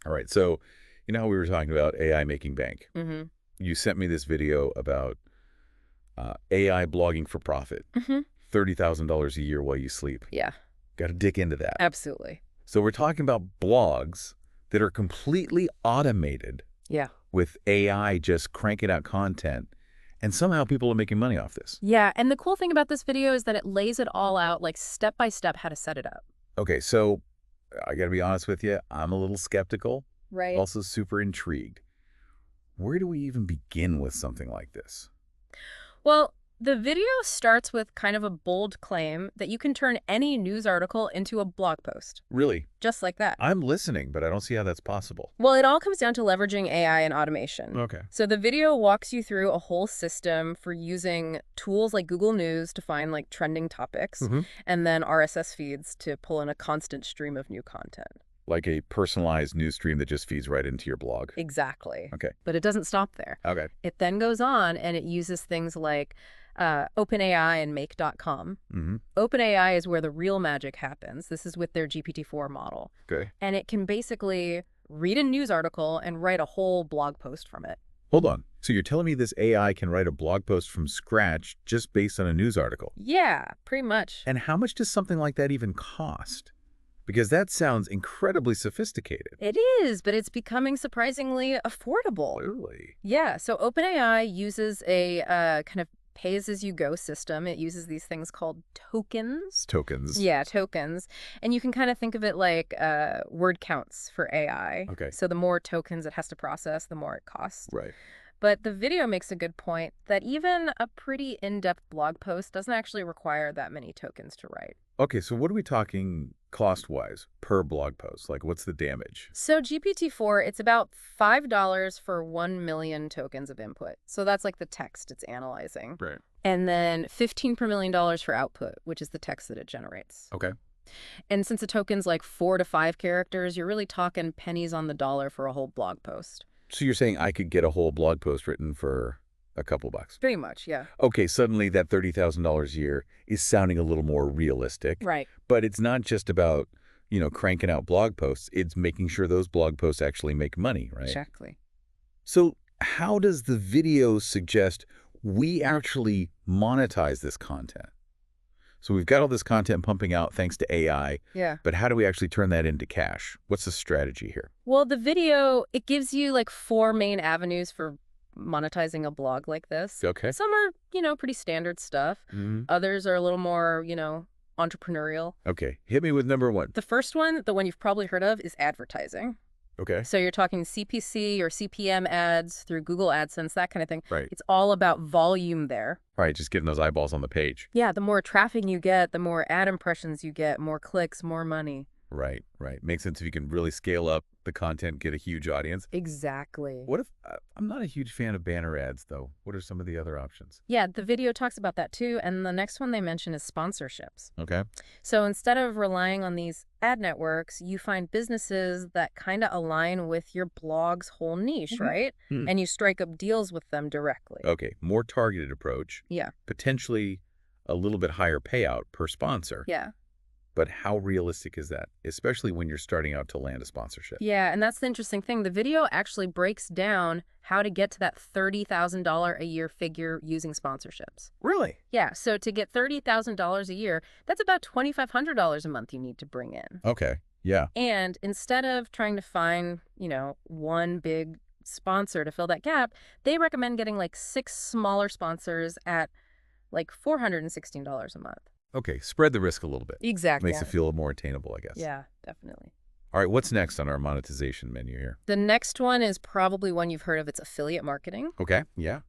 All right. So, you know how we were talking about AI making bank? Mm-hmm. You sent me this video about AI blogging for profit, Mm-hmm. $30,000 a year while you sleep. Yeah, Got to dig into that. absolutely. So we're talking about blogs that are completely automated Yeah. with AI just cranking out content, and somehow people are making money off this. Yeah, and the cool thing about this video is that it lays it all out, like step by step, how to set it up. Okay, so I got to be honest with you. I'm a little skeptical, Right. also super intrigued. Where do we even begin with something like this? Well, the video starts with kind of a bold claim that you can turn any news article into a blog post, Really, just like that. I'm listening, but I don't see how that's possible. Well, it all comes down to leveraging AI and automation. Okay. So the video walks you through a whole system for using tools like Google News to find like trending topics, Mm-hmm. and then RSS feeds to pull in a constant stream of new content. Like a personalized news stream that just feeds right into your blog. Exactly. Okay. But it doesn't stop there. Okay. It then goes on and it uses things like OpenAI and Make.com. Mm-hmm. OpenAI is where the real magic happens. This is with their GPT-4 model. Okay. And it can basically read a news article and write a whole blog post from it. Hold on. So you're telling me this AI can write a blog post from scratch just based on a news article? Yeah, pretty much. And how much does something like that even cost? Because that sounds incredibly sophisticated. It is, but it's becoming surprisingly affordable. Clearly. Yeah, so OpenAI uses a kind of pay-as-you-go system. It uses these things called tokens. Tokens. Yeah, tokens. And you can kind of think of it like word counts for AI. Okay. So the more tokens it has to process, the more it costs. Right. But the video makes a good point that even a pretty in-depth blog post doesn't actually require that many tokens to write. Okay, so what are we talking cost-wise per blog post? Like, what's the damage? So GPT-4, it's about $5 for 1 million tokens of input. So that's like the text it's analyzing. Right. And then $15 per million for output, which is the text that it generates. Okay. And since a token's like 4 to 5 characters, you're really talking pennies on the dollar for a whole blog post. So you're saying I could get a whole blog post written for a couple bucks? Pretty much, yeah. Okay, suddenly that $30,000 a year is sounding a little more realistic. Right. But it's not just about, cranking out blog posts. It's making sure those blog posts actually make money, right? Exactly. So how does the video suggest we actually monetize this content? So we've got all this content pumping out thanks to AI, Yeah. but how do we actually turn that into cash? What's the strategy here? Well, the video, it gives you like 4 main avenues for monetizing a blog like this. Okay. Some are, pretty standard stuff. Mm-hmm. Others are a little more, entrepreneurial. Okay, hit me with number one. The first one, the one you've probably heard of, is advertising. Okay. So you're talking CPC or CPM ads through Google AdSense, that kind of thing. Right. It's all about volume there. Right, just getting those eyeballs on the page. Yeah, the more traffic you get, the more ad impressions you get, more clicks, more money. Right, right. Makes sense if you can really scale up the content, get a huge audience. Exactly. What if I'm not a huge fan of banner ads, though? What are some of the other options? Yeah, the video talks about that too. And the next one they mention is sponsorships. Okay. So instead of relying on these ad networks, you find businesses that kind of align with your blog's whole niche, right? Hmm. And you strike up deals with them directly. Okay, more targeted approach. Yeah. Potentially a little bit higher payout per sponsor. Yeah. But how realistic is that, especially when you're starting out to land a sponsorship? Yeah, and that's the interesting thing. The video actually breaks down how to get to that $30,000 a year figure using sponsorships. Really? Yeah, so to get $30,000 a year, that's about $2,500 a month you need to bring in. Okay, yeah. And instead of trying to find, one big sponsor to fill that gap, they recommend getting like 6 smaller sponsors at like $416 a month. Okay, spread the risk a little bit. Exactly. Makes it feel more attainable, I guess. Yeah, definitely. All right, what's next on our monetization menu here? The next one is probably one you've heard of. It's affiliate marketing. Okay, yeah.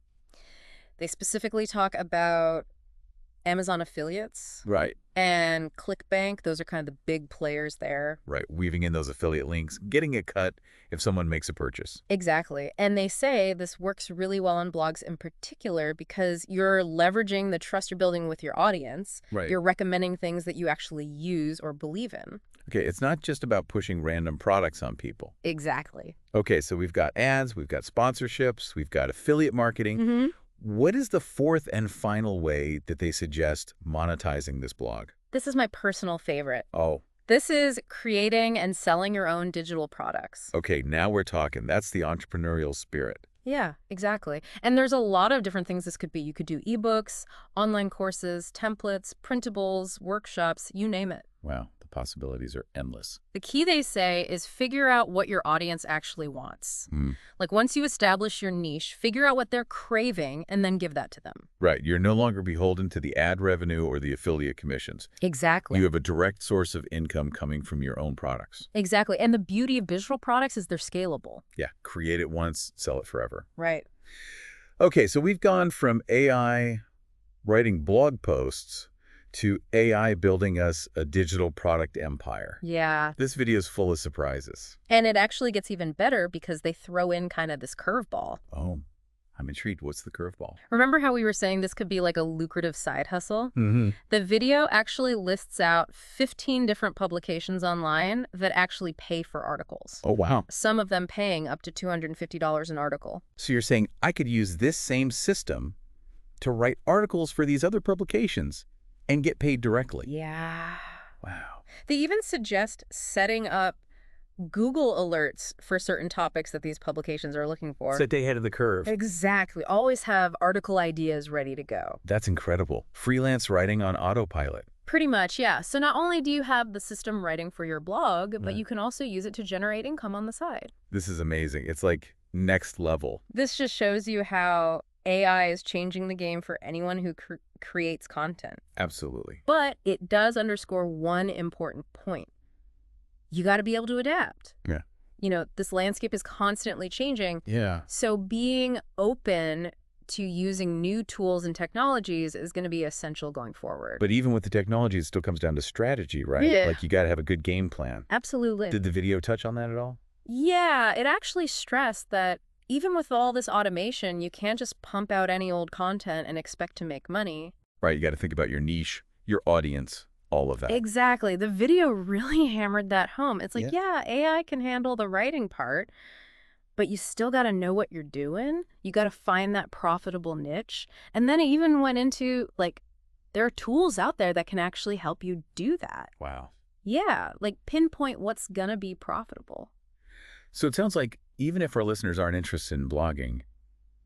They specifically talk about Amazon affiliates Right, and ClickBank. Those are kind of the big players there. right. Weaving in those affiliate links, getting a cut if someone makes a purchase. Exactly. And they say this works really well on blogs in particular because you're leveraging the trust you're building with your audience. Right. You're recommending things that you actually use or believe in. Okay, it's not just about pushing random products on people. Exactly. Okay, so we've got ads, we've got sponsorships, we've got affiliate marketing. Mm-hmm. What is the fourth and final way that they suggest monetizing this blog? This is my personal favorite. Oh, This is creating and selling your own digital products. Okay, now we're talking. That's the entrepreneurial spirit. Yeah, exactly. And there's a lot of different things this could be. You could do ebooks, online courses, templates, printables, workshops, you name it. Wow, the possibilities are endless. The key, they say, is figure out what your audience actually wants. Hmm. Like once you establish your niche, figure out what they're craving and then give that to them. Right, you're no longer beholden to the ad revenue or the affiliate commissions. Exactly. You have a direct source of income coming from your own products. Exactly. And the beauty of digital products is they're scalable. Yeah, create it once, sell it forever. Right. Okay, so we've gone from AI writing blog posts to AI building us a digital product empire. Yeah. This video is full of surprises. And it actually gets even better because they throw in kind of this curveball. Oh, I'm intrigued. What's the curveball? Remember how we were saying this could be like a lucrative side hustle? Mm-hmm. The video actually lists out 15 different publications online that actually pay for articles. Oh, wow. Some of them paying up to $250 an article. So you're saying I could use this same system to write articles for these other publications and get paid directly? Yeah. Wow. They even suggest setting up Google alerts for certain topics that these publications are looking for. Set ahead of the curve. Exactly. Always have article ideas ready to go. That's incredible. Freelance writing on autopilot. Pretty much, yeah. So not only do you have the system writing for your blog, but Right. you can also use it to generate income on the side. This is amazing. It's like next level. This just shows you how AI is changing the game for anyone who creates content. Absolutely. But it does underscore one important point. You got to be able to adapt. Yeah. You know, this landscape is constantly changing. Yeah. So being open to using new tools and technologies is going to be essential going forward. But even with the technology, it still comes down to strategy, right? Yeah. Like you got to have a good game plan. Absolutely. Did the video touch on that at all? Yeah, it actually stressed that even with all this automation, you can't just pump out any old content and expect to make money. Right. You got to think about your niche, your audience, all of that. Exactly. The video really hammered that home. It's like, Yeah. yeah, AI can handle the writing part, but you still got to know what you're doing. You got to find that profitable niche. And then it even went into, like, there are tools out there that can actually help you do that. Wow. Yeah, like pinpoint what's going to be profitable. So it sounds like even if our listeners aren't interested in blogging,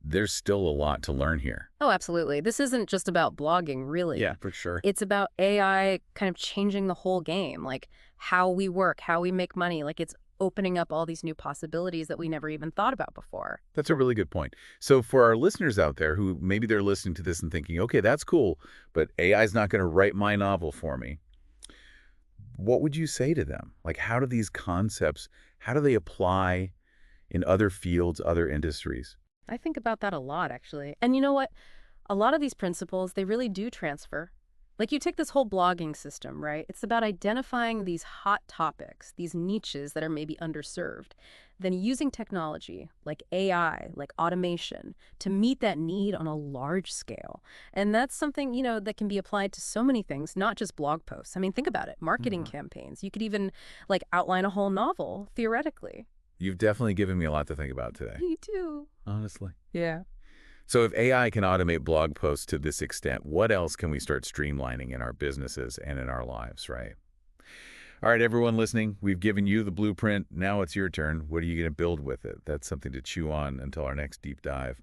there's still a lot to learn here. Oh, absolutely. This isn't just about blogging, really. Yeah, for sure. It's about AI kind of changing the whole game, like how we work, how we make money. Like it's opening up all these new possibilities that we never even thought about before. That's a really good point. So for our listeners out there who maybe they're listening to this and thinking, okay, that's cool, but AI's not going to write my novel for me. What would you say to them? Like, how do these concepts, how do they apply in other fields, other industries? I think about that a lot, actually. And you know what? A lot of these principles, they really do transfer. Like you take this whole blogging system, right? It's about identifying these hot topics, these niches that are maybe underserved, then using technology like AI, like automation, to meet that need on a large scale. And that's something, you know, that can be applied to so many things, not just blog posts. I mean, think about it. Marketing campaigns. You could even like outline a whole novel, theoretically. You've definitely given me a lot to think about today. Me too. Honestly. Yeah. So if AI can automate blog posts to this extent, what else can we start streamlining in our businesses and in our lives, right? All right, everyone listening, we've given you the blueprint. Now it's your turn. What are you going to build with it? That's something to chew on until our next deep dive.